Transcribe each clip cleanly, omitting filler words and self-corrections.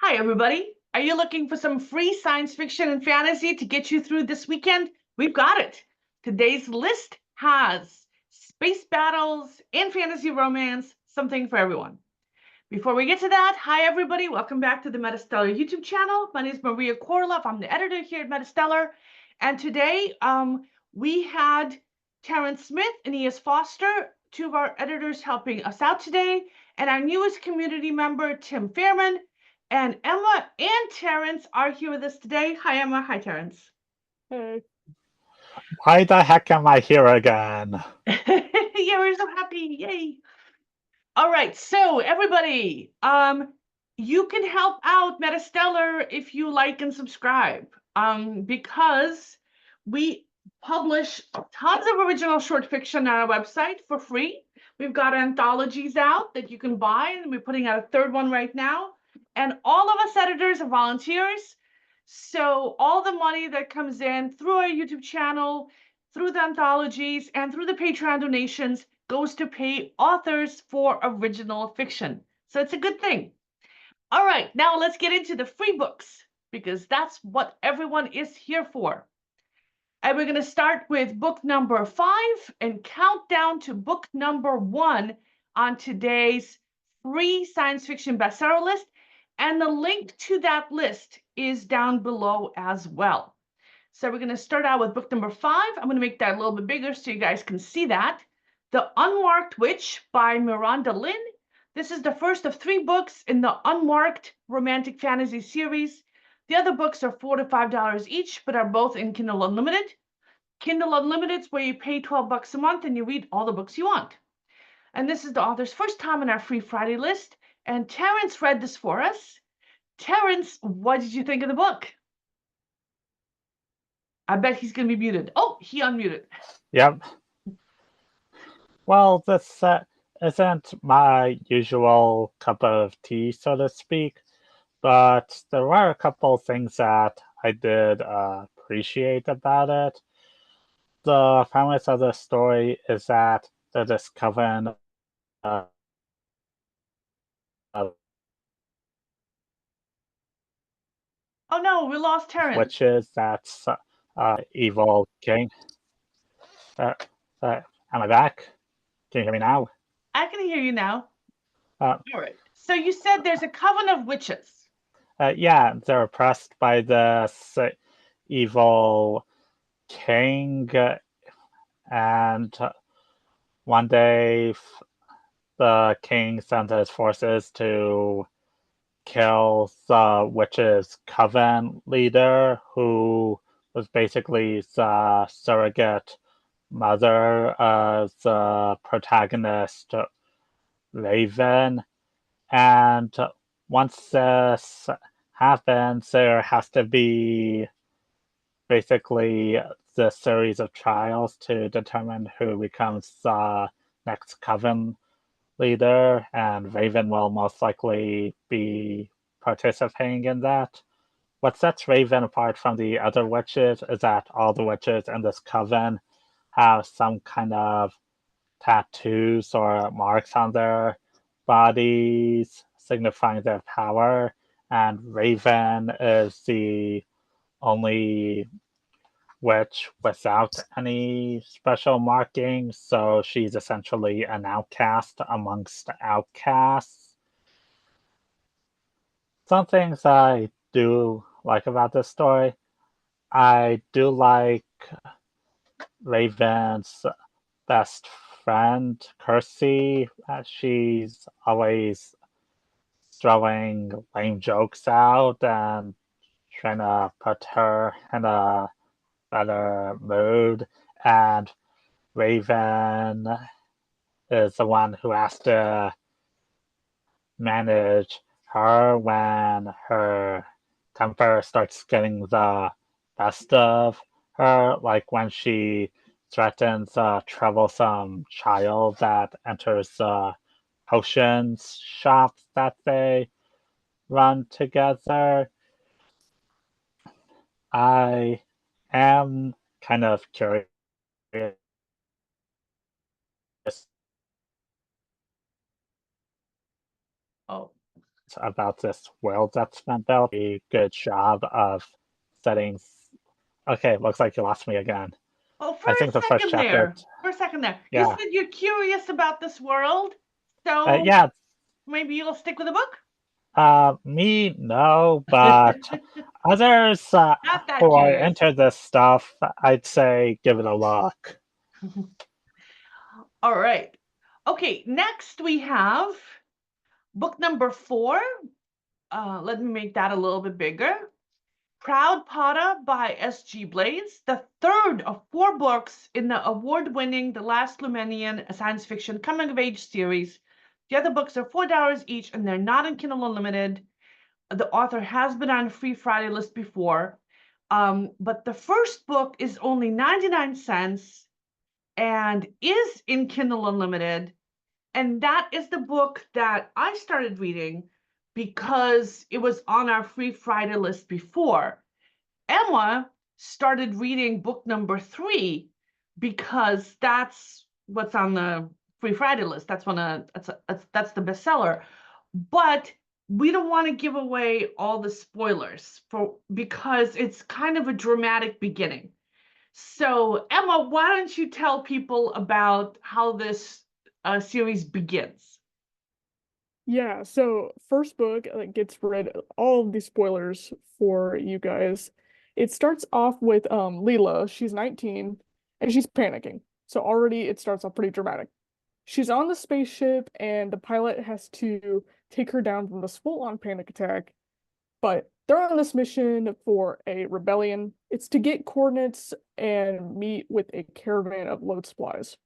Hi, everybody. Are you looking for some free science fiction and fantasy to get you through this weekend? We've got it. Today's list has space battles and fantasy romance, something for everyone. Before we get to that, hi, everybody. Welcome back to the MetaStellar YouTube channel. My name is Maria KOROLOV. I'm the editor here at MetaStellar. And today we had Terrence Smith and E.S. Foster, two of our editors helping us out today, and our newest community member, Tim Fairman. And Emma and Terrence are here with us today. Hi, Emma. Hi, Terrence. Hey. Why the heck am I here again? Yeah, we're so happy. Yay. All right, so everybody, you can help out MetaStellar if you like and subscribe, because we publish tons of original short fiction on our website for free. We've got anthologies out that you can buy, and we're putting out a third one right now. And all of us editors are volunteers, so all the money that comes in through our YouTube channel, through the anthologies, and through the Patreon donations goes to pay authors for original fiction. So it's a good thing. All right, now let's get into the free books because that's what everyone is here for. And we're going to start with book number 5 and count down to book number 1 on today's free science fiction bestseller list. And the link to that list is down below as well. So we're going to start out with book number 5. I'm going to make that a little bit bigger so you guys can see that. The Unmarked Witch by Miranda Lynn. This is the first of 3 books in the Unmarked romantic fantasy series. The other books are $4 to $5 each, but are both in Kindle Unlimited. Kindle Unlimited is where you pay $12 a month and you read all the books you want. And this is the author's first time on our Free Friday list. And Terrence read this for us. Terrence, what did you think of the book? I bet he's going to be muted. Oh, he unmuted. Yep. Well, this isn't my usual cup of tea, so to speak, but there were a couple things that I did appreciate about it. The premise of the story is that they're discovering uh, Oh no, we lost Terrence. witches that's evil king. Am I back? Can you hear me now? I can hear you now. Uh, All right. So you said there's a coven of witches. Yeah, they're oppressed by this evil king, and one day the king sent his forces to kill the witch's coven leader, who was basically the surrogate mother of the protagonist, Raven. And once this happens, there has to be basically the series of trials to determine who becomes the next coven leader, and Raven will most likely be participating in that. What sets Raven apart from the other witches is that all the witches in this coven have some kind of tattoos or marks on their bodies signifying their power, and Raven is the only witch without any special markings, so she's essentially an outcast amongst outcasts. Some things I do like about this story. I do like Raven's best friend, Kirsty. She's always throwing lame jokes out and trying to put her in a better mood. And Raven is the one who has to manage her when her temper starts getting the best of her, like when she threatens a troublesome child that enters the potions shop that they run together. I am kind of curious Oh. about this world that's been built. A good job of setting. Okay, looks like you lost me again. Oh, for I a think the first second chapter. there. For a second there. You Yeah. said you're curious about this world, so Yeah. maybe you'll stick with the book? Me, no, but others Not that who are curious. into this stuff, I'd say give it a look. All right. Okay, next we have book number 4. Let me make that a little bit bigger. Proud Potter by S.G. Blaise, the third of 4 books in the award-winning The Last Lumenian, a science fiction coming-of-age series. The other books are $4 each, and they're not in Kindle Unlimited. The author has been on a Free Friday list before, but the first book is only 99 cents and is in Kindle Unlimited. And that is the book that I started reading because it was on our Free Friday list before. Emma started reading book number 3 because that's what's on the Free Friday list. That's that's the bestseller. But we don't want to give away all the spoilers because it's kind of a dramatic beginning. So Emma, why don't you tell people about how this series begins? Yeah, so first book gets rid of all of these spoilers for you guys. It starts off with Leela. She's 19 and she's panicking. So already it starts off pretty dramatic. She's on the spaceship and the pilot has to take her down from this full-on panic attack. But they're on this mission for a rebellion. It's to get coordinates and meet with a caravan of load supplies.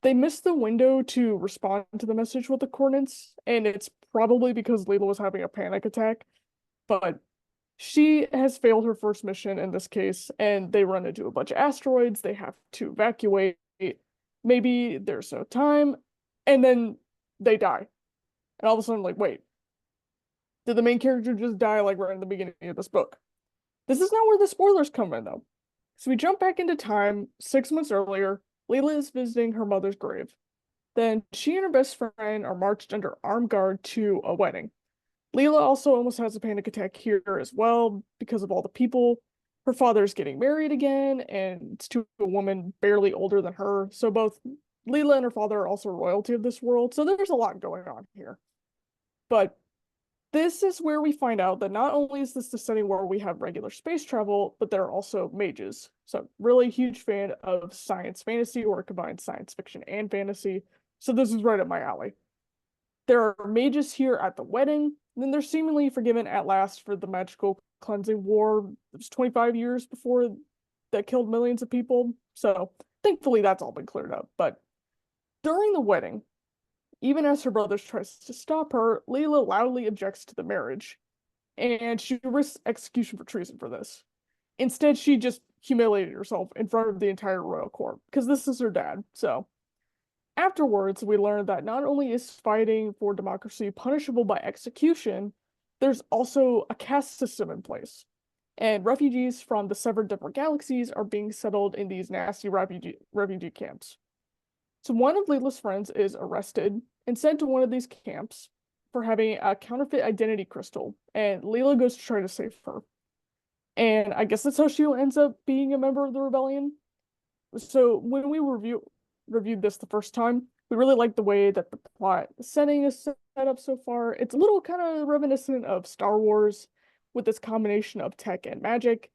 They missed the window to respond to the message with the coordinates, and it's probably because Leela was having a panic attack, but she has failed her first mission in this case, and they run into a bunch of asteroids, they have to evacuate, maybe there's no time, and then they die. And all of a sudden, like, wait, did the main character just die like right in the beginning of this book? This is not where the spoilers come in, though. So we jump back into time, 6 months earlier. Leela is visiting her mother's grave. Then she and her best friend are marched under armed guard to a wedding. Leela also almost has a panic attack here as well because of all the people. Her father is getting married again, and it's to a woman barely older than her. So both Leela and her father are also royalty of this world. So there's a lot going on here. But this is where we find out that not only is this the setting where we have regular space travel, but there are also mages. So really huge fan of science fantasy or combined science fiction and fantasy. So this is right up my alley. There are mages here at the wedding, and then they're seemingly forgiven at last for the magical cleansing war. It was 25 years before that killed millions of people. So thankfully that's all been cleared up. But during the wedding, even as her brother tries to stop her, Leela loudly objects to the marriage, and she risks execution for treason for this. Instead, she just humiliated herself in front of the entire royal court, because this is her dad, so. Afterwards, we learn that not only is fighting for democracy punishable by execution, there's also a caste system in place. And refugees from the severed different galaxies are being settled in these nasty refugee camps. So one of Leela's friends is arrested and sent to one of these camps for having a counterfeit identity crystal, and Leela goes to try to save her. And I guess that's how she ends up being a member of the rebellion. So when we reviewed this the first time, we really liked the way that the plot setting is set up so far. It's a little kind of reminiscent of Star Wars with this combination of tech and magic.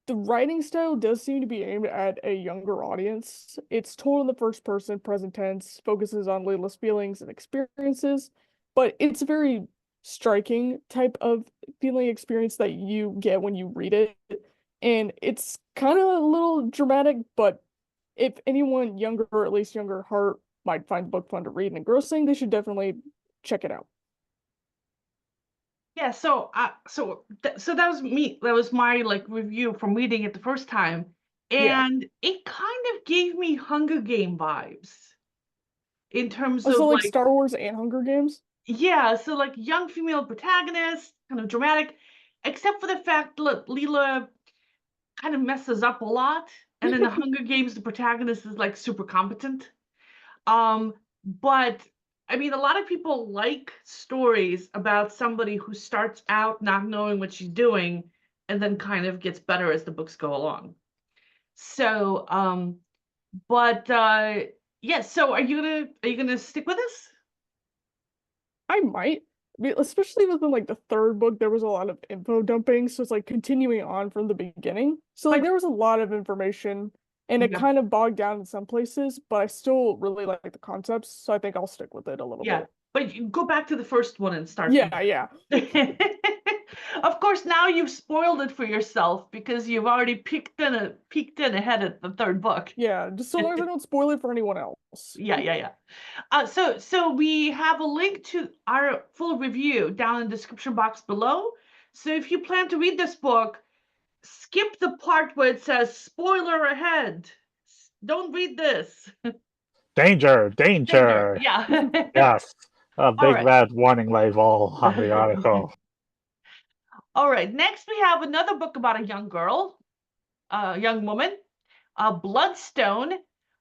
The writing style does seem to be aimed at a younger audience. It's told in the first person, present tense, focuses on Layla's feelings and experiences, but it's a very striking type of feeling experience that you get when you read it. And it's kind of a little dramatic, but if anyone younger, or at least younger at heart, might find the book fun to read and engrossing, they should definitely check it out. Yeah, so that was me. That was my like review from reading it the first time, Yeah. and it kind of gave me Hunger Game vibes in terms Also, of like like, Star Wars and Hunger Games. yeah, so like young female protagonist, kind of dramatic, except for the fact that Leela kind of messes up a lot, and in the Hunger Games, the protagonist is like super competent. But I mean, a lot of people like stories about somebody who starts out not knowing what she's doing and then kind of gets better as the books go along. So, but yeah, so are you gonna stick with us? I might. I mean, especially within like the third book, there was a lot of info dumping, so it's like continuing on from the beginning. So like But there was a lot of information, and it yeah, kind of bogged down in some places, but I still really like the concepts, so I think I'll stick with it a little yeah, bit. but you go back to the first one and start from Yeah, yeah, there. Of course, now you've spoiled it for yourself because you've already peeked in ahead at the third book. yeah. Just so long as I don't spoil it for anyone else. Yeah. So we have a link to our full review down in the description box below. So if you plan to read this book, skip the part where it says spoiler ahead. Don't read this. Danger, Danger. danger. Yeah. Yes, a All big right. red warning label on the article. All right. Next, we have another book about a young girl, a young woman. Bloodstone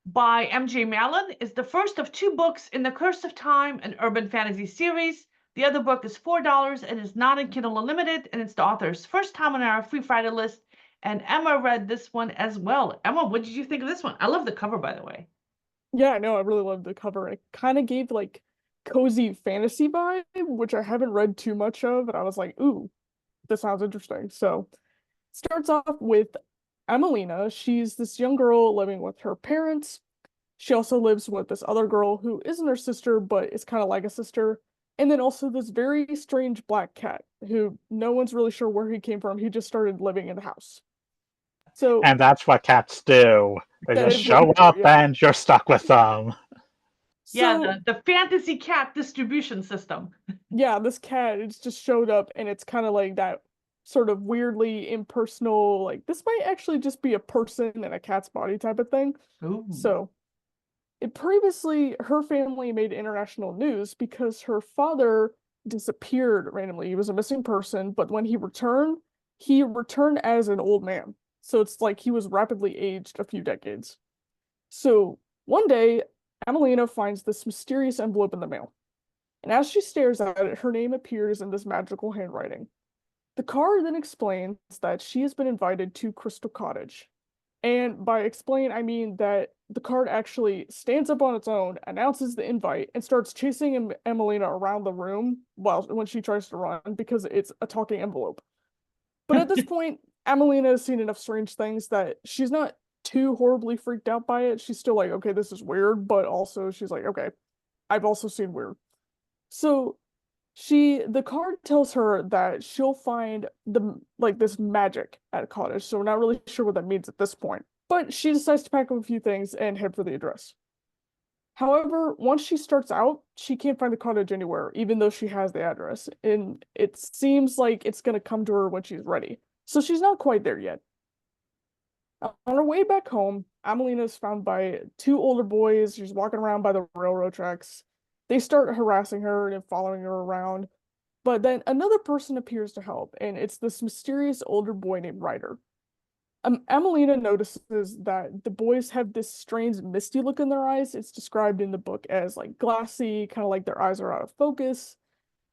by M.J. Mallon is the first of 2 books in the Curse of Time, an urban fantasy series. The other book is $4 and is not in Kindle Unlimited, and it's the author's first time on our Free Friday list. And Emma read this one as well. Emma, what did you think of this one? I love the cover, by the way. Yeah, no, I really love the cover. It kind of gave like cozy fantasy vibe, which I haven't read too much of, and I was like, ooh, this sounds interesting. So starts off with Emelina. She's this young girl living with her parents. She also lives with this other girl who isn't her sister, but is kind of like a sister. And then also this very strange black cat who no one's really sure where he came from. He just started living in the house. So And that's what cats do. They that just is what they show do, up yeah. and you're stuck with them. Yeah, So the fantasy cat distribution system. yeah, this cat, it's just showed up and it's kind of like that sort of weirdly impersonal, like this might actually just be a person in a cat's body type of thing. Ooh. So it previously, her family made international news because her father disappeared randomly. He was a missing person, but when he returned as an old man. So it's like he was rapidly aged a few decades. So one day, Amelina finds this mysterious envelope in the mail. And as she stares at it, her name appears in this magical handwriting. The card then explains that she has been invited to Crystal Cottage. And by explain, I mean that the card actually stands up on its own, announces the invite, and starts chasing Emelina around the room when she tries to run because it's a talking envelope. But at this point, Emelina has seen enough strange things that she's not too horribly freaked out by it. She's still like, okay, this is weird, but also she's like, okay, I've also seen weird. So the card tells her that she'll find this magic at a cottage, so we're not really sure what that means at this point. But she decides to pack up a few things and head for the address. However, once she starts out, she can't find the cottage anywhere, even though she has the address, and it seems like it's gonna come to her when she's ready. So she's not quite there yet. On her way back home, Amelina is found by 2 older boys. She's walking around by the railroad tracks. They start harassing her and following her around. But then another person appears to help, and it's this mysterious older boy named Ryder. Amelina notices that the boys have this strange misty look in their eyes. It's described in the book as like glassy, kind of like their eyes are out of focus.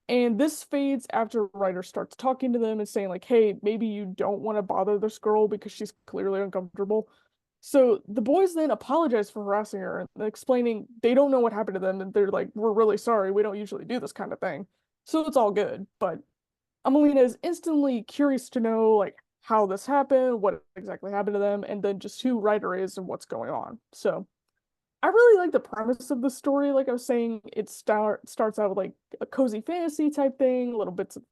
And this fades after Ryder starts talking to them and saying like, hey, maybe you don't want to bother this girl because she's clearly uncomfortable. So the boys then apologize for harassing her and explaining they don't know what happened to them, and they're like, we're really sorry, we don't usually do this kind of thing. So it's all good, but Amelina is instantly curious to know like how this happened, what exactly happened to them, and then just who Ryder is and what's going on. So I really like the premise of the story. Like I was saying, it starts out with like a cozy fantasy type thing, little bits of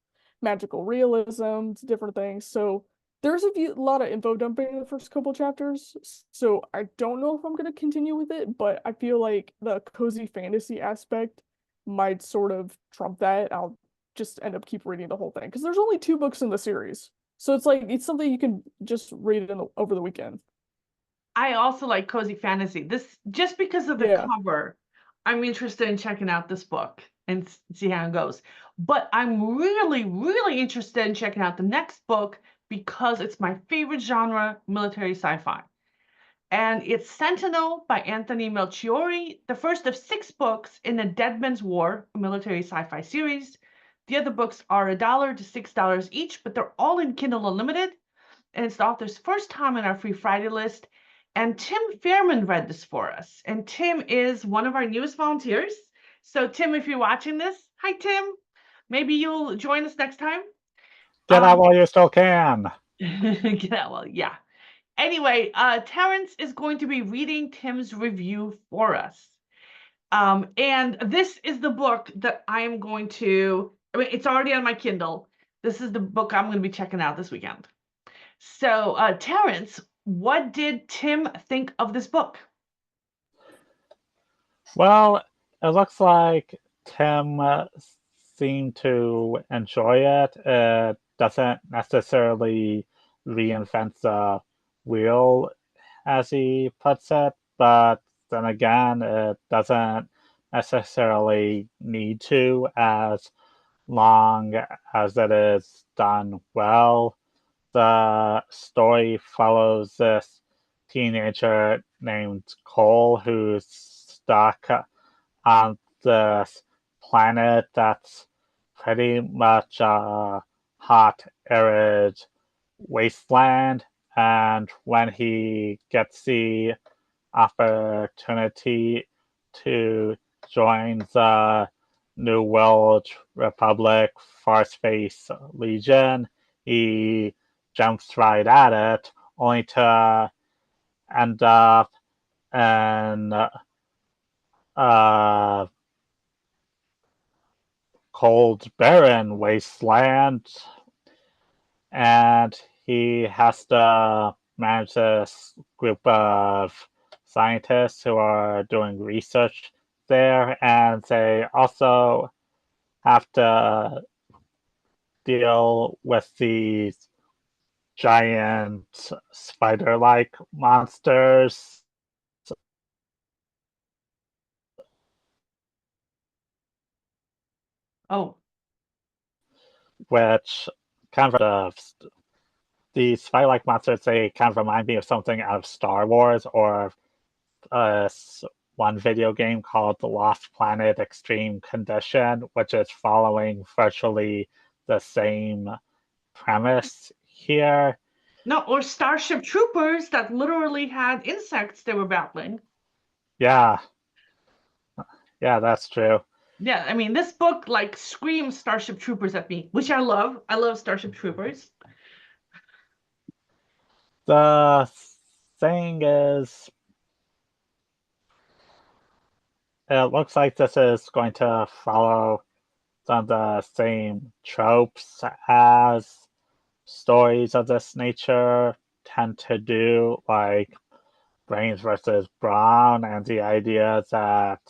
magical realism, different things. So there's a lot of info dumping in the first couple chapters. So I don't know if I'm gonna continue with it, but I feel like the cozy fantasy aspect might sort of trump that. I'll just end up keep reading the whole thing because there's only 2 books in the series. So it's like it's something you can just read over the weekend. I also like cozy fantasy. This just because of the Yeah. cover, I'm interested in checking out this book and see how it goes. But I'm really interested in checking out the next book because it's my favorite genre, military sci-fi. And it's Sentinel by Anthony Melchiorri, the first of 6 books in the Dead Man's War, a military sci-fi series. The other books are $1 to $6 each, but they're all in Kindle Unlimited. And it's the author's first time on our Free Friday list. And Tim Fairman read this for us. And Tim is one of our newest volunteers. So Tim, if you're watching this, hi Tim. Maybe you'll join us next time. Get out while you still can. Get out while, yeah. Anyway, Terrence is going to be reading Tim's review for us. And this is the book that I am going to, I mean, it's already on my Kindle. This is the book I'm going to be checking out this weekend. So, Terrence, what did Tim think of this book? Well, it looks like Tim seemed to enjoy it. It doesn't necessarily reinvent the wheel, as he puts it, but then again, it doesn't necessarily need to, as long as it is done well. The story follows this teenager named Cole who's stuck on this planet that's pretty much a hot, arid wasteland. And when he gets the opportunity to join the New World Republic Farce-Face Legion, he jumps right at it, only to end up in cold, barren wasteland, and he has to manage this group of scientists who are doing research there, and they also have to deal with these giant spider-like monsters. Oh. Which kind of these spider-like monsters, they kind of remind me of something out of Star Wars or one video game called The Lost Planet Extreme Condition, which is following virtually the same premise here. No, or Starship Troopers that literally had insects they were battling. Yeah. Yeah, that's true. Yeah, I mean, this book like screams Starship Troopers at me, which I love. I love Starship Troopers. The thing is, it looks like this is going to follow some of the same tropes as stories of this nature tend to do, like brains versus brawn, and the idea that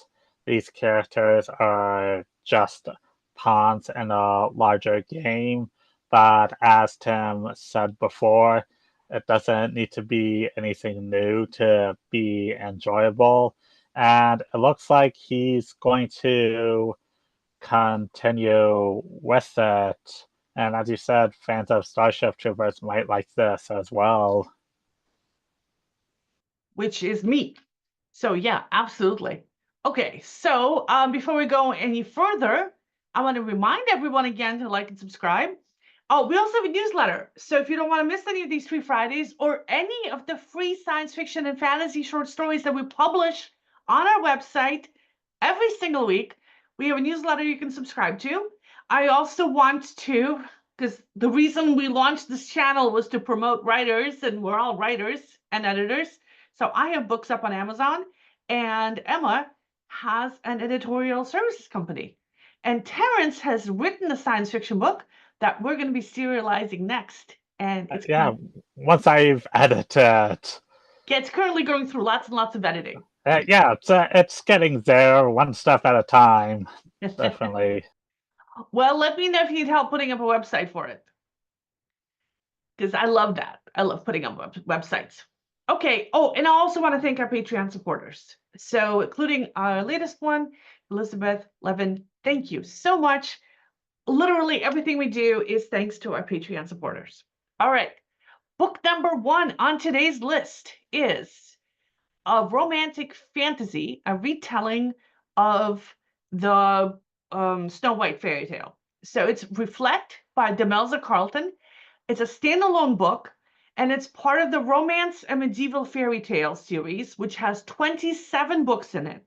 these characters are just pawns in a larger game. But as Tim said before, it doesn't need to be anything new to be enjoyable. And it looks like he's going to continue with it. And as you said, fans of Starship Troopers might like this as well. Which is me. So yeah, absolutely. Okay, so before we go any further, I want to remind everyone again to like and subscribe. Oh, we also have a newsletter. So if you don't want to miss any of these free Fridays or any of the free science fiction and fantasy short stories that we publish on our website every single week, we have a newsletter you can subscribe to. I also want to, because the reason we launched this channel was to promote writers, and we're all writers and editors. So I have books up on Amazon, and Emma has an editorial services company. And Terrence has written a science fiction book that we're going to be serializing next. And it's once I've edited. Yeah, it's currently going through lots and lots of editing. It's getting there one step at a time, definitely. Well, let me know if you need help putting up a website for it, because I love that. I love putting up websites. Okay. Oh, and I also want to thank our Patreon supporters. So including our latest one, Elizabeth Levin. Thank you so much. Literally everything we do is thanks to our Patreon supporters. All right. Book number 1 on today's list is a romantic fantasy, a retelling of the Snow White fairy tale. So it's Reflect by Demelza Carlton. It's a standalone book, and it's part of the Romance and Medieval Fairy Tale series, which has 27 books in it.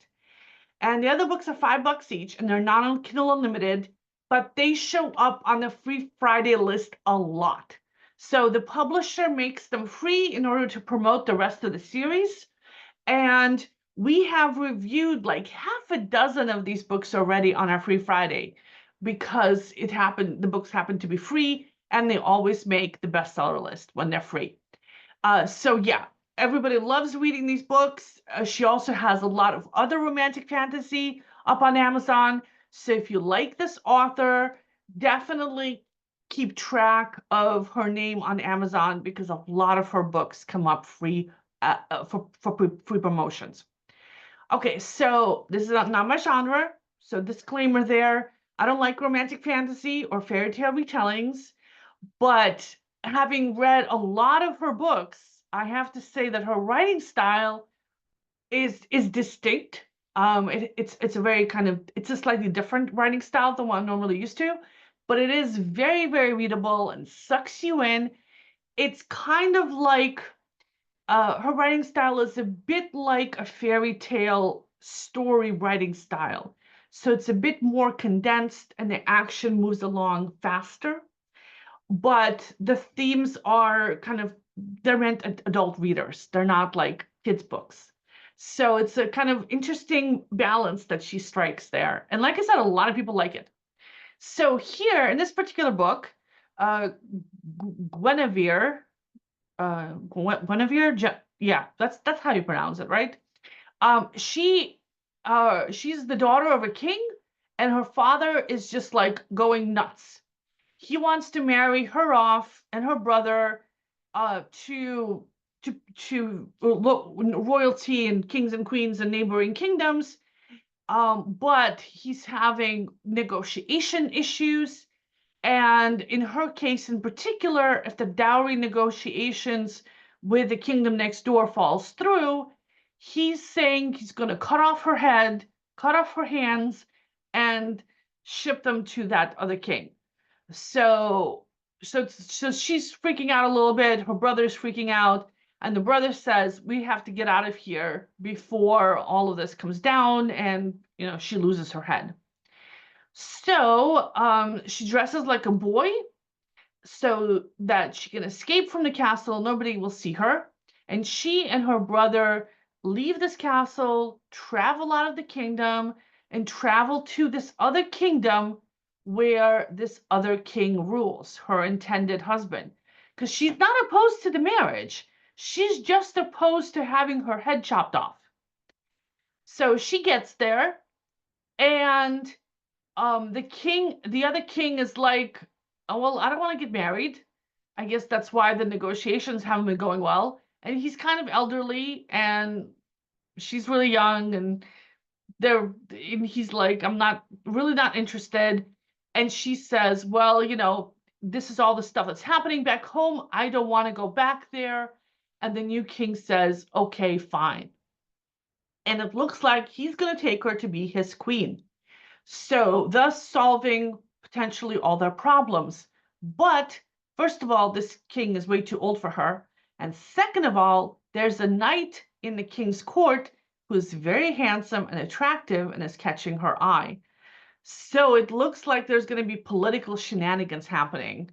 And the other books are $5 each, and they're not on Kindle Unlimited, but they show up on the Free Friday list a lot. So the publisher makes them free in order to promote the rest of the series. And we have reviewed like half a dozen of these books already on our Free Friday because the books happen to be free, and they always make the bestseller list when they're free. So yeah, everybody loves reading these books. She also has a lot of other romantic fantasy up on Amazon. So if you like this author, definitely keep track of her name on Amazon because a lot of her books come up free for free promotions. Okay, so this is not my genre, so disclaimer there. I don't like romantic fantasy or fairy tale retellings, but having read a lot of her books, I have to say that her writing style is distinct. It's a very it's a slightly different writing style than what I'm normally used to, but it is very, very readable and sucks you in. It's kind of like her writing style is a bit like a fairy tale story writing style. So it's a bit more condensed and the action moves along faster, but the themes are they're meant adult readers. They're not like kids' books. So it's a kind of interesting balance that she strikes there. And like I said, a lot of people like it. So here in this particular book, Guinevere, yeah, that's how you pronounce it, right? She's the daughter of a king, and her father is just like going nuts. He wants to marry her off and her brother to royalty and kings and queens and neighboring kingdoms. But he's having negotiation issues. And in her case in particular, if the dowry negotiations with the kingdom next door falls through, he's saying he's going to cut off her head, cut off her hands, and ship them to that other king. So she's freaking out a little bit. Her brother's freaking out. And the brother says, we have to get out of here before all of this comes down and, she loses her head. So she dresses like a boy so that she can escape from the castle. Nobody will see her. And she and her brother leave this castle, travel out of the kingdom, and travel to this other kingdom where this other king rules, her intended husband. Because she's not opposed to the marriage. She's just opposed to having her head chopped off. So she gets there, and the other king is like, oh, well, I don't want to get married. I guess that's why the negotiations haven't been going well. And he's kind of elderly, and she's really young, and he's like, I'm not interested. And she says, well, this is all the stuff that's happening back home. I don't want to go back there. And the new king says, okay, fine. And it looks like he's going to take her to be his queen. So thus solving potentially all their problems. But first of all, this king is way too old for her. And second of all, there's a knight in the king's court who's very handsome and attractive and is catching her eye. So it looks like there's going to be political shenanigans happening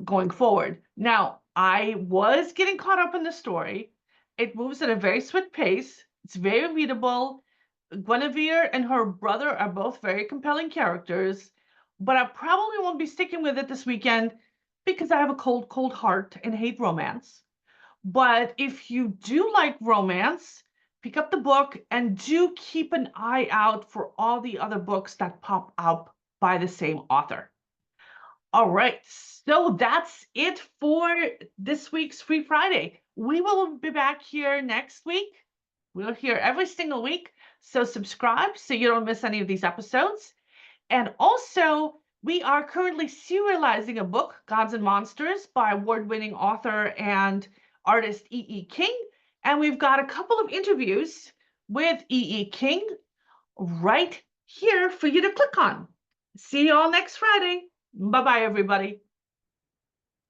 going forward. Now, I was getting caught up in the story. It moves at a very swift pace. It's very readable. Guinevere and her brother are both very compelling characters, but I probably won't be sticking with it this weekend because I have a cold heart and hate romance. But if you do like romance, pick up the book and do keep an eye out for all the other books that pop up by the same author. All right, so that's it for this week's Free Friday. We will be back here next week. We're here every single week. So subscribe so you don't miss any of these episodes. And also, we are currently serializing a book, Gods and Monsters, by award-winning author and artist E.E. King. And we've got a couple of interviews with E.E. King right here for you to click on. See you all next Friday. Bye-bye, everybody.